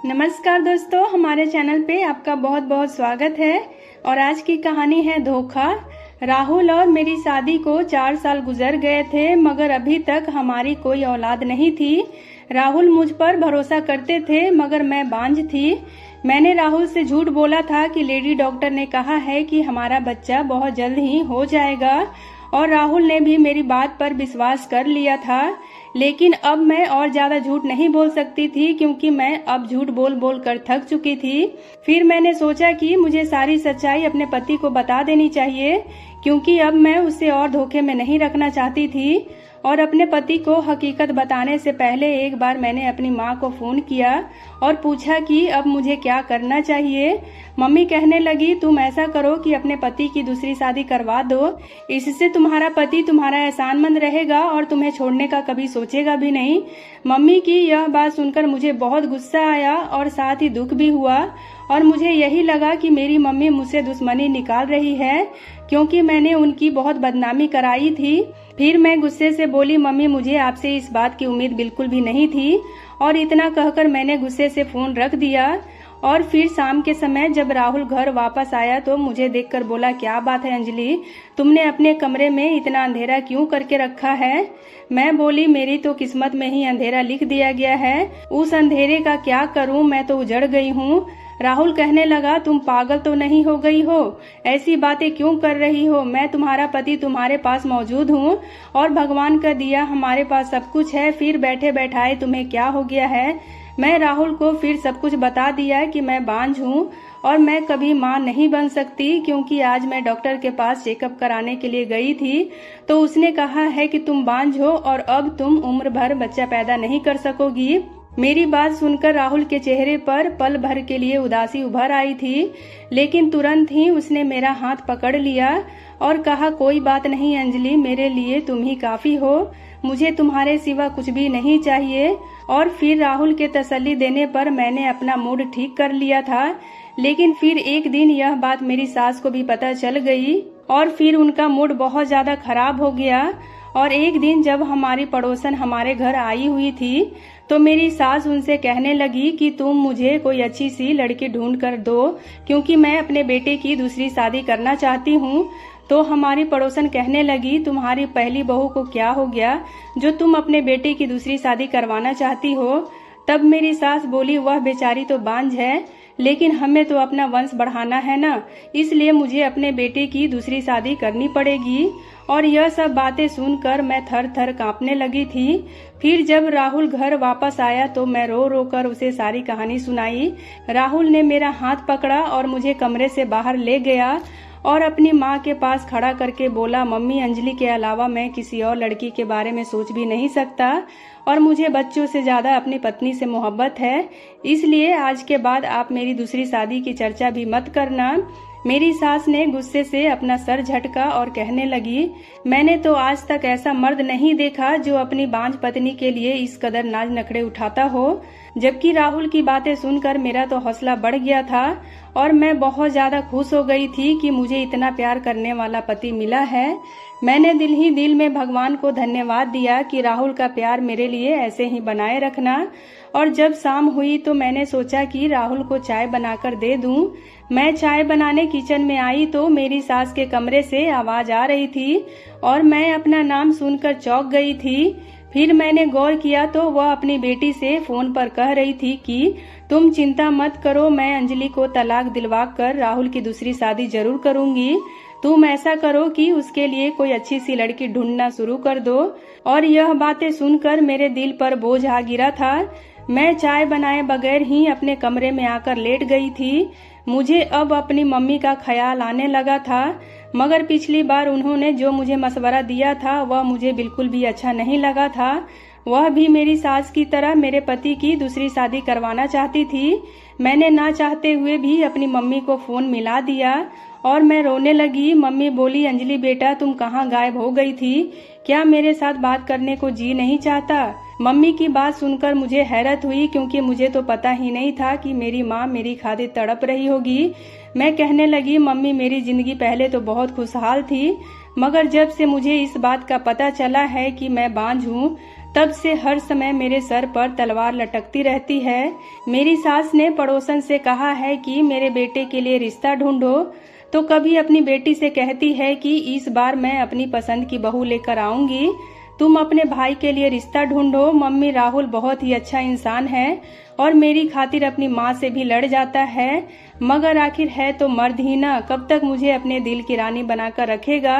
नमस्कार दोस्तों, हमारे चैनल पे आपका बहुत बहुत स्वागत है। और आज की कहानी है धोखा। राहुल और मेरी शादी को 4 साल गुजर गए थे, मगर अभी तक हमारी कोई औलाद नहीं थी। राहुल मुझ पर भरोसा करते थे, मगर मैं बांझ थी। मैंने राहुल से झूठ बोला था कि लेडी डॉक्टर ने कहा है कि हमारा बच्चा बहुत जल्द ही हो जाएगा, और राहुल ने भी मेरी बात पर विश्वास कर लिया था। लेकिन अब मैं और ज्यादा झूठ नहीं बोल सकती थी, क्योंकि मैं अब झूठ बोल बोल कर थक चुकी थी। फिर मैंने सोचा कि मुझे सारी सच्चाई अपने पति को बता देनी चाहिए, क्योंकि अब मैं उसे और धोखे में नहीं रखना चाहती थी। और अपने पति को हकीकत बताने से पहले एक बार मैंने अपनी माँ को फोन किया और पूछा कि अब मुझे क्या करना चाहिए। मम्मी कहने लगी, तुम ऐसा करो कि अपने पति की दूसरी शादी करवा दो। इससे तुम्हारा पति तुम्हारा एहसानमंद रहेगा और तुम्हें छोड़ने का कभी सोचेगा भी नहीं। मम्मी की यह बात सुनकर मुझे बहुत गुस्सा आया और साथ ही दुख भी हुआ, और मुझे यही लगा कि मेरी मम्मी मुझसे दुश्मनी निकाल रही है, क्योंकि मैंने उनकी बहुत बदनामी कराई थी। फिर मैं गुस्से से बोली, मम्मी मुझे आपसे इस बात की उम्मीद बिल्कुल भी नहीं थी। और इतना कहकर मैंने गुस्से से फोन रख दिया। और फिर शाम के समय जब राहुल घर वापस आया तो मुझे देखकर बोला, क्या बात है अंजलि, तुमने अपने कमरे में इतना अंधेरा क्यों करके रखा है? मैं बोली, मेरी तो किस्मत में ही अंधेरा लिख दिया गया है, उस अंधेरे का क्या करूं, मैं तो उजड़ गई हूं। राहुल कहने लगा, तुम पागल तो नहीं हो गई हो? ऐसी बातें क्यों कर रही हो? मैं तुम्हारा पति तुम्हारे पास मौजूद हूँ, और भगवान का दिया हमारे पास सब कुछ है। फिर बैठे बैठाए तुम्हें क्या हो गया है? मैं राहुल को फिर सब कुछ बता दिया कि मैं बांझ हूँ और मैं कभी माँ नहीं बन सकती, क्योंकि आज मैं डॉक्टर के पास चेकअप कराने के लिए गई थी, तो उसने कहा है कि तुम बांझ हो और अब तुम उम्र भर बच्चा पैदा नहीं कर सकोगी। मेरी बात सुनकर राहुल के चेहरे पर पल भर के लिए उदासी उभर आई थी, लेकिन तुरंत ही उसने मेरा हाथ पकड़ लिया और कहा, कोई बात नहीं अंजलि, मेरे लिए तुम ही काफी हो, मुझे तुम्हारे सिवा कुछ भी नहीं चाहिए। और फिर राहुल के तसल्ली देने पर मैंने अपना मूड ठीक कर लिया था। लेकिन फिर एक दिन यह बात मेरी सास को भी पता चल गई, और फिर उनका मूड बहुत ज्यादा खराब हो गया। और एक दिन जब हमारी पड़ोसन हमारे घर आई हुई थी, तो मेरी सास उनसे कहने लगी कि तुम मुझे कोई अच्छी सी लड़की ढूंढ कर दो, क्योंकि मैं अपने बेटे की दूसरी शादी करना चाहती हूँ। तो हमारी पड़ोसन कहने लगी, तुम्हारी पहली बहू को क्या हो गया जो तुम अपने बेटे की दूसरी शादी करवाना चाहती हो? तब मेरी सास बोली, वह बेचारी तो बांझ है, लेकिन हमें तो अपना वंश बढ़ाना है ना, इसलिए मुझे अपने बेटे की दूसरी शादी करनी पड़ेगी। और यह सब बातें सुनकर मैं थर थर कांपने लगी थी। फिर जब राहुल घर वापस आया तो मैं रो रो कर उसे सारी कहानी सुनाई। राहुल ने मेरा हाथ पकड़ा और मुझे कमरे से बाहर ले गया और अपनी माँ के पास खड़ा करके बोला, मम्मी अंजलि के अलावा मैं किसी और लड़की के बारे में सोच भी नहीं सकता, और मुझे बच्चों से ज्यादा अपनी पत्नी से मोहब्बत है, इसलिए आज के बाद आप मेरी दूसरी शादी की चर्चा भी मत करना। मेरी सास ने गुस्से से अपना सर झटका और कहने लगी, मैंने तो आज तक ऐसा मर्द नहीं देखा जो अपनी बांझ पत्नी के लिए इस कदर नाज नखड़े उठाता हो। जबकि राहुल की बातें सुनकर मेरा तो हौसला बढ़ गया था और मैं बहुत ज्यादा खुश हो गई थी कि मुझे इतना प्यार करने वाला पति मिला है। मैंने दिल ही दिल में भगवान को धन्यवाद दिया कि राहुल का प्यार मेरे लिए ऐसे ही बनाए रखना। और जब शाम हुई तो मैंने सोचा कि राहुल को चाय बनाकर दे दूं। मैं चाय बनाने किचन में आई तो मेरी सास के कमरे से आवाज आ रही थी और मैं अपना नाम सुनकर चौंक गई थी। फिर मैंने गौर किया तो वह अपनी बेटी से फोन पर कह रही थी कि तुम चिंता मत करो, मैं अंजलि को तलाक दिलवा कर राहुल की दूसरी शादी जरूर करूंगी। तुम ऐसा करो कि उसके लिए कोई अच्छी सी लड़की ढूंढना शुरू कर दो। और यह बातें सुनकर मेरे दिल पर बोझ आ गिरा था। मैं चाय बनाए बगैर ही अपने कमरे में आकर लेट गई थी। मुझे अब अपनी मम्मी का ख्याल आने लगा था, मगर पिछली बार उन्होंने जो मुझे मशवरा दिया था वह मुझे बिल्कुल भी अच्छा नहीं लगा था। वह भी मेरी सास की तरह मेरे पति की दूसरी शादी करवाना चाहती थी। मैंने ना चाहते हुए भी अपनी मम्मी को फोन मिला दिया और मैं रोने लगी। मम्मी बोली, अंजलि बेटा तुम कहाँ गायब हो गई थी? क्या मेरे साथ बात करने को जी नहीं चाहता? मम्मी की बात सुनकर मुझे हैरत हुई, क्योंकि मुझे तो पता ही नहीं था कि मेरी माँ मेरी खातिर तड़प रही होगी। मैं कहने लगी, मम्मी मेरी जिंदगी पहले तो बहुत खुशहाल थी, मगर जब से मुझे इस बात का पता चला है कि मैं बांझ हूँ, तब से हर समय मेरे सर पर तलवार लटकती रहती है। मेरी सास ने पड़ोसन से कहा है कि मेरे बेटे के लिए रिश्ता ढूंढो, तो कभी अपनी बेटी से कहती है कि इस बार मैं अपनी पसंद की बहू लेकर आऊंगी, तुम अपने भाई के लिए रिश्ता ढूंढो। मम्मी, राहुल बहुत ही अच्छा इंसान है और मेरी खातिर अपनी माँ से भी लड़ जाता है, मगर आखिर है तो मर्द ही ना, कब तक मुझे अपने दिल की रानी बनाकर रखेगा।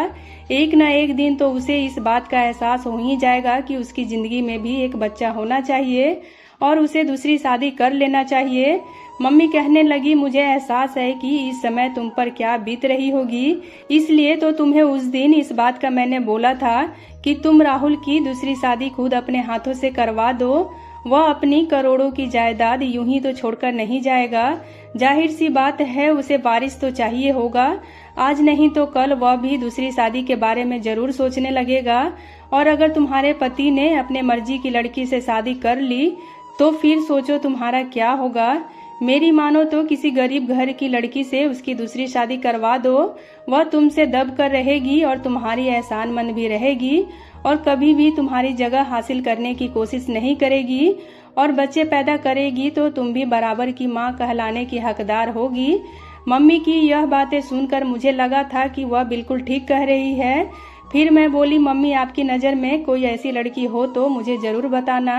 एक न एक दिन तो उसे इस बात का एहसास हो ही जाएगा कि उसकी जिंदगी में भी एक बच्चा होना चाहिए और उसे दूसरी शादी कर लेना चाहिए। मम्मी कहने लगी, मुझे एहसास है कि इस समय तुम पर क्या बीत रही होगी, इसलिए तो तुम्हें उस दिन इस बात का मैंने बोला था कि तुम राहुल की दूसरी शादी खुद अपने हाथों से करवा दो। वह अपनी करोड़ों की जायदाद यूं ही तो छोड़कर नहीं जाएगा। जाहिर सी बात है उसे वारिस तो चाहिए होगा। आज नहीं तो कल वह भी दूसरी शादी के बारे में जरूर सोचने लगेगा। और अगर तुम्हारे पति ने अपने मर्जी की लड़की से शादी कर ली तो फिर सोचो तुम्हारा क्या होगा। मेरी मानो तो किसी गरीब घर की लड़की से उसकी दूसरी शादी करवा दो। वह तुमसे दब कर रहेगी और तुम्हारी एहसानमंद भी रहेगी और कभी भी तुम्हारी जगह हासिल करने की कोशिश नहीं करेगी और बच्चे पैदा करेगी तो तुम भी बराबर की माँ कहलाने की हकदार होगी। मम्मी की यह बातें सुनकर मुझे लगा था कि वह बिल्कुल ठीक कह रही है। फिर मैं बोली, मम्मी आपकी नज़र में कोई ऐसी लड़की हो तो मुझे जरूर बताना।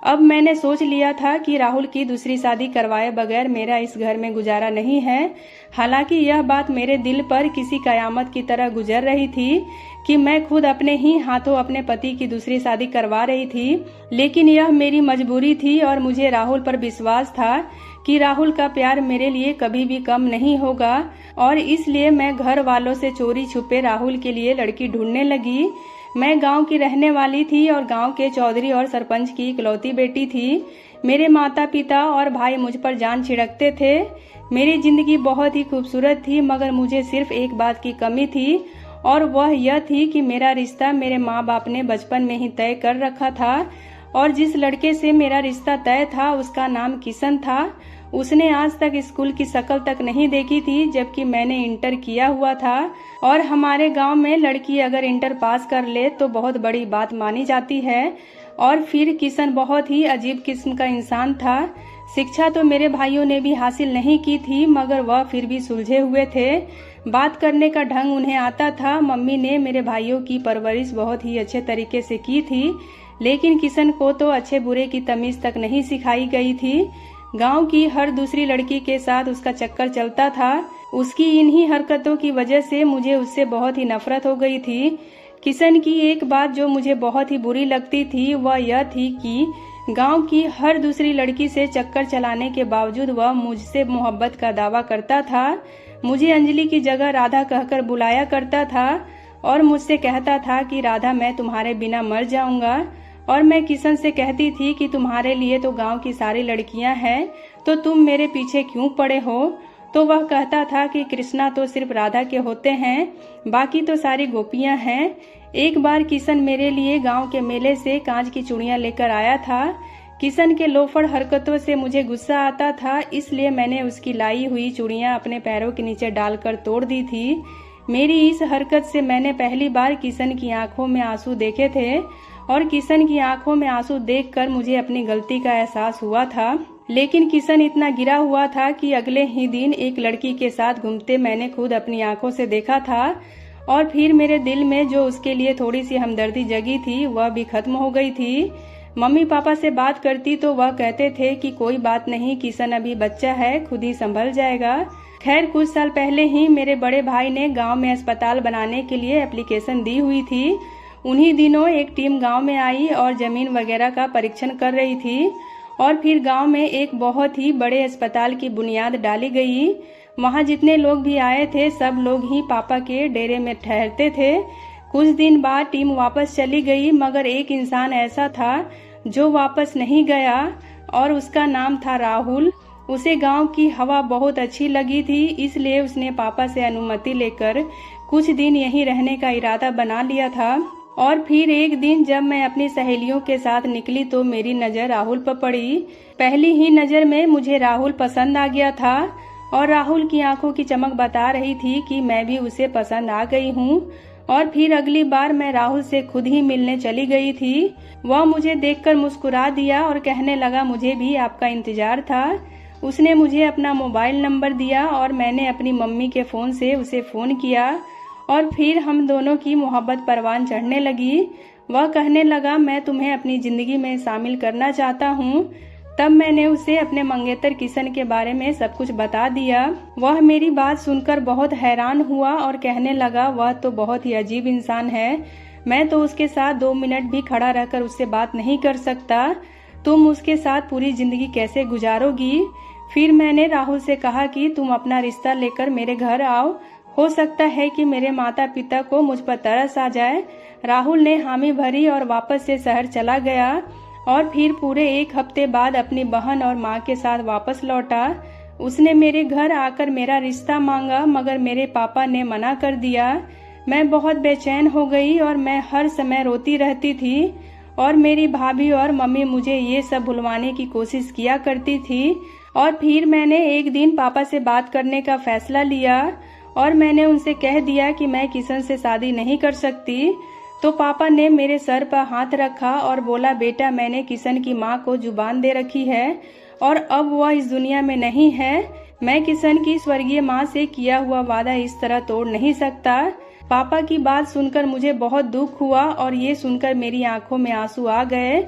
अब मैंने सोच लिया था कि राहुल की दूसरी शादी करवाए बगैर मेरा इस घर में गुजारा नहीं है। हालांकि यह बात मेरे दिल पर किसी कयामत की तरह गुजर रही थी कि मैं खुद अपने ही हाथों अपने पति की दूसरी शादी करवा रही थी, लेकिन यह मेरी मजबूरी थी और मुझे राहुल पर विश्वास था कि राहुल का प्यार मेरे लिए कभी भी कम नहीं होगा और इसलिए मैं घर वालों से चोरी छुपे राहुल के लिए लड़की ढूंढने लगी। मैं गांव की रहने वाली थी और गांव के चौधरी और सरपंच की इकलौती बेटी थी। मेरे माता पिता और भाई मुझ पर जान छिड़कते थे। मेरी जिंदगी बहुत ही खूबसूरत थी, मगर मुझे सिर्फ एक बात की कमी थी और वह यह थी कि मेरा रिश्ता मेरे माँ बाप ने बचपन में ही तय कर रखा था और जिस लड़के से मेरा रिश्ता तय था उसका नाम किशन था। उसने आज तक स्कूल की शक्ल तक नहीं देखी थी, जबकि मैंने इंटर किया हुआ था और हमारे गांव में लड़की अगर इंटर पास कर ले तो बहुत बड़ी बात मानी जाती है। और फिर किशन बहुत ही अजीब किस्म का इंसान था। शिक्षा तो मेरे भाइयों ने भी हासिल नहीं की थी, मगर वह फिर भी सुलझे हुए थे। बात करने का ढंग उन्हें आता था। मम्मी ने मेरे भाइयों की परवरिश बहुत ही अच्छे तरीके से की थी, लेकिन किशन को तो अच्छे बुरे की तमीज तक नहीं सिखाई गई थी। गांव की हर दूसरी लड़की के साथ उसका चक्कर चलता था। उसकी इन्हीं हरकतों की वजह से मुझे उससे बहुत ही नफरत हो गई थी। किशन की एक बात जो मुझे बहुत ही बुरी लगती थी वह यह थी कि गांव की हर दूसरी लड़की से चक्कर चलाने के बावजूद वह मुझसे मोहब्बत का दावा करता था। मुझे अंजलि की जगह राधा कहकर बुलाया करता था और मुझसे कहता था कि राधा, मैं तुम्हारे बिना मर जाऊंगा। और मैं किशन से कहती थी कि तुम्हारे लिए तो गांव की सारी लड़कियां हैं, तो तुम मेरे पीछे क्यों पड़े हो। तो वह कहता था कि कृष्णा तो सिर्फ राधा के होते हैं, बाकी तो सारी गोपियां हैं। एक बार किशन मेरे लिए गांव के मेले से कांच की चूड़ियां लेकर आया था। किशन के लोफड़ हरकतों से मुझे गुस्सा आता था, इसलिए मैंने उसकी लाई हुई चूड़ियां अपने पैरों के नीचे डालकर तोड़ दी थी। मेरी इस हरकत से मैंने पहली बार किशन की आंखों में आंसू देखे थे और किशन की आंखों में आंसू देखकर मुझे अपनी गलती का एहसास हुआ था। लेकिन किशन इतना गिरा हुआ था कि अगले ही दिन एक लड़की के साथ घूमते मैंने खुद अपनी आंखों से देखा था और फिर मेरे दिल में जो उसके लिए थोड़ी सी हमदर्दी जगी थी वह भी खत्म हो गई थी। मम्मी पापा से बात करती तो वह कहते थे कि कोई बात नहीं, किशन अभी बच्चा है, खुद ही संभल जाएगा। खैर, कुछ साल पहले ही मेरे बड़े भाई ने गांव में अस्पताल बनाने के लिए एप्लीकेशन दी हुई थी। उन्हीं दिनों एक टीम गांव में आई और जमीन वगैरह का परीक्षण कर रही थी और फिर गांव में एक बहुत ही बड़े अस्पताल की बुनियाद डाली गई। वहां जितने लोग भी आए थे सब लोग ही पापा के डेरे में ठहरते थे। कुछ दिन बाद टीम वापस चली गई, मगर एक इंसान ऐसा था जो वापस नहीं गया और उसका नाम था राहुल। उसे गांव की हवा बहुत अच्छी लगी थी, इसलिए उसने पापा से अनुमति लेकर कुछ दिन यहीं रहने का इरादा बना लिया था। और फिर एक दिन जब मैं अपनी सहेलियों के साथ निकली तो मेरी नज़र राहुल पर पड़ी। पहली ही नज़र में मुझे राहुल पसंद आ गया था और राहुल की आंखों की चमक बता रही थी कि मैं भी उसे पसंद आ गई हूँ। और फिर अगली बार मैं राहुल से खुद ही मिलने चली गई थी। वह मुझे देखकर मुस्कुरा दिया और कहने लगा मुझे भी आपका इंतजार था। उसने मुझे अपना मोबाइल नंबर दिया और मैंने अपनी मम्मी के फ़ोन से उसे फ़ोन किया और फिर हम दोनों की मोहब्बत परवान चढ़ने लगी। वह कहने लगा मैं तुम्हें अपनी ज़िंदगी में शामिल करना चाहता हूँ। तब मैंने उसे अपने मंगेतर किशन के बारे में सब कुछ बता दिया। वह मेरी बात सुनकर बहुत हैरान हुआ और कहने लगा वह तो बहुत ही अजीब इंसान है, मैं तो उसके साथ 2 मिनट भी खड़ा रहकर उससे बात नहीं कर सकता, तुम उसके साथ पूरी ज़िंदगी कैसे गुजारोगी। फिर मैंने राहुल से कहा कि तुम अपना रिश्ता लेकर मेरे घर आओ, हो सकता है कि मेरे माता पिता को मुझ पर तरस आ जाए। राहुल ने हामी भरी और वापस से शहर चला गया और फिर पूरे 1 हफ्ते बाद अपनी बहन और माँ के साथ वापस लौटा। उसने मेरे घर आकर मेरा रिश्ता मांगा मगर मेरे पापा ने मना कर दिया। मैं बहुत बेचैन हो गई और मैं हर समय रोती रहती थी और मेरी भाभी और मम्मी मुझे ये सब भुलवाने की कोशिश किया करती थी। और फिर मैंने एक दिन पापा से बात करने का फैसला लिया और मैंने उनसे कह दिया कि मैं किशन से शादी नहीं कर सकती। तो पापा ने मेरे सर पर हाथ रखा और बोला बेटा मैंने किशन की माँ को जुबान दे रखी है और अब वह इस दुनिया में नहीं है। मैं किशन की स्वर्गीय माँ से किया हुआ वादा इस तरह तोड़ नहीं सकता। पापा की बात सुनकर मुझे बहुत दुख हुआ और ये सुनकर मेरी आंखों में आंसू आ गए।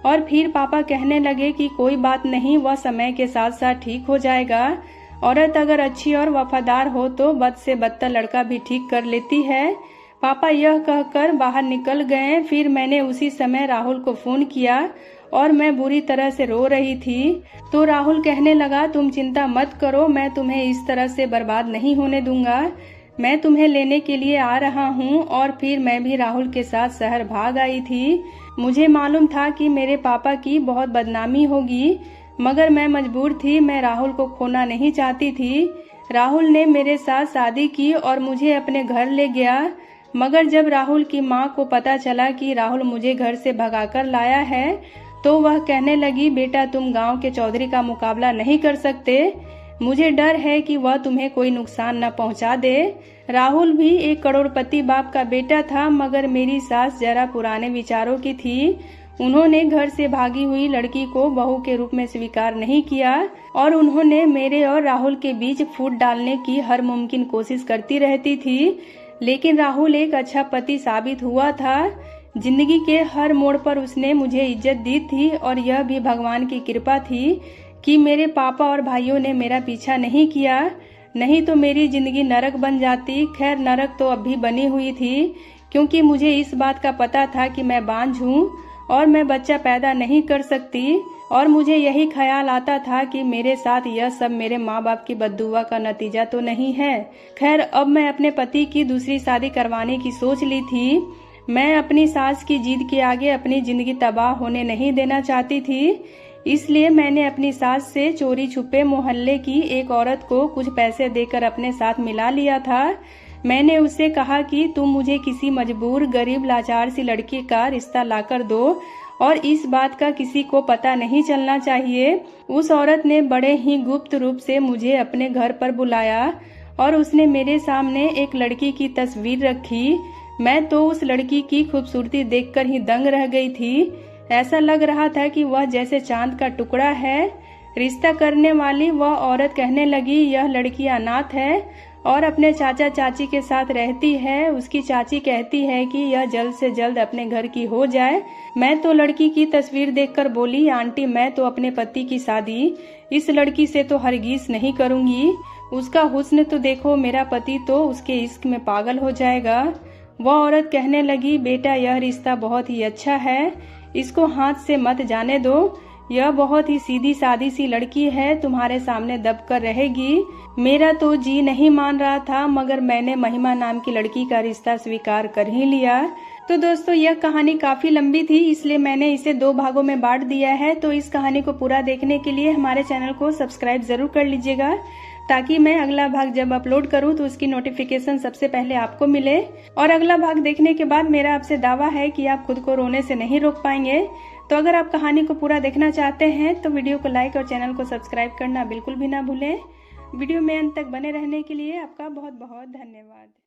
और फिर पापा कहने लगे कि कोई बात नहीं, वह समय के साथ साथ ठीक हो जाएगा। औरत अगर अच्छी और वफादार हो तो बद से बदतर लड़का भी ठीक कर लेती है। पापा यह कहकर बाहर निकल गए। फिर मैंने उसी समय राहुल को फ़ोन किया और मैं बुरी तरह से रो रही थी। तो राहुल कहने लगा तुम चिंता मत करो, मैं तुम्हें इस तरह से बर्बाद नहीं होने दूंगा, मैं तुम्हें लेने के लिए आ रहा हूँ। और फिर मैं भी राहुल के साथ शहर भाग आई थी। मुझे मालूम था कि मेरे पापा की बहुत बदनामी होगी मगर मैं मजबूर थी, मैं राहुल को खोना नहीं चाहती थी। राहुल ने मेरे साथ शादी की और मुझे अपने घर ले गया मगर जब राहुल की माँ को पता चला कि राहुल मुझे घर से भगाकर लाया है तो वह कहने लगी बेटा तुम गांव के चौधरी का मुकाबला नहीं कर सकते, मुझे डर है कि वह तुम्हें कोई नुकसान न पहुंचा दे। राहुल भी एक करोड़पति बाप का बेटा था मगर मेरी सास जरा पुराने विचारों की थी। उन्होंने घर से भागी हुई लड़की को बहू के रूप में स्वीकार नहीं किया और उन्होंने मेरे और राहुल के बीच फूट डालने की हर मुमकिन कोशिश करती रहती थी। लेकिन राहुल एक अच्छा पति साबित हुआ था। जिंदगी के हर मोड़ पर उसने मुझे इज्जत दी थी और यह भी भगवान की कृपा थी कि मेरे पापा और भाइयों ने मेरा पीछा नहीं किया, नहीं तो मेरी जिंदगी नरक बन जाती। खैर नरक तो अब भी बनी हुई थी क्योंकि मुझे इस बात का पता था कि मैं बांझ हूँ और मैं बच्चा पैदा नहीं कर सकती और मुझे यही ख्याल आता था कि मेरे साथ यह सब मेरे माँ बाप की बद्दुआ का नतीजा तो नहीं है। खैर अब मैं अपने पति की दूसरी शादी करवाने की सोच ली थी। मैं अपनी सास की जिद के आगे अपनी जिंदगी तबाह होने नहीं देना चाहती थी, इसलिए मैंने अपनी सास से चोरी छुपे मोहल्ले की एक औरत को कुछ पैसे देकर अपने साथ मिला लिया था। मैंने उससे कहा कि तुम मुझे किसी मजबूर गरीब लाचार सी लड़की का रिश्ता लाकर दो और इस बात का किसी को पता नहीं चलना चाहिए। उस औरत ने बड़े ही गुप्त रूप से मुझे अपने घर पर बुलाया और उसने मेरे सामने एक लड़की की तस्वीर रखी। मैं तो उस लड़की की खूबसूरती देखकर ही दंग रह गई थी। ऐसा लग रहा था कि वह जैसे चांद का टुकड़ा है। रिश्ता करने वाली वह औरत कहने लगी यह लड़की अनाथ है और अपने चाचा चाची के साथ रहती है। उसकी चाची कहती है कि यह जल्द से जल्द अपने घर की हो जाए। मैं तो लड़की की तस्वीर देखकर बोली आंटी मैं तो अपने पति की शादी इस लड़की से तो हरगिज नहीं करूंगी। उसका हुस्न तो देखो, मेरा पति तो उसके इश्क में पागल हो जाएगा। वह औरत कहने लगी बेटा यह रिश्ता बहुत ही अच्छा है, इसको हाथ से मत जाने दो। यह बहुत ही सीधी सादी सी लड़की है, तुम्हारे सामने दब कर रहेगी। मेरा तो जी नहीं मान रहा था मगर मैंने महिमा नाम की लड़की का रिश्ता स्वीकार कर ही लिया। तो दोस्तों यह कहानी काफी लंबी थी इसलिए मैंने इसे 2 भागों में बांट दिया है। तो इस कहानी को पूरा देखने के लिए हमारे चैनल को सब्सक्राइब जरूर कर लीजिएगा ताकि मैं अगला भाग जब अपलोड करूं तो उसकी नोटिफिकेशन सबसे पहले आपको मिले। और अगला भाग देखने के बाद मेरा आपसे दावा है कि आप खुद को रोने से नहीं रोक पाएंगे। तो अगर आप कहानी को पूरा देखना चाहते हैं तो वीडियो को लाइक और चैनल को सब्सक्राइब करना बिल्कुल भी ना भूलें। वीडियो में अंत तक बने रहने के लिए आपका बहुत बहुत धन्यवाद।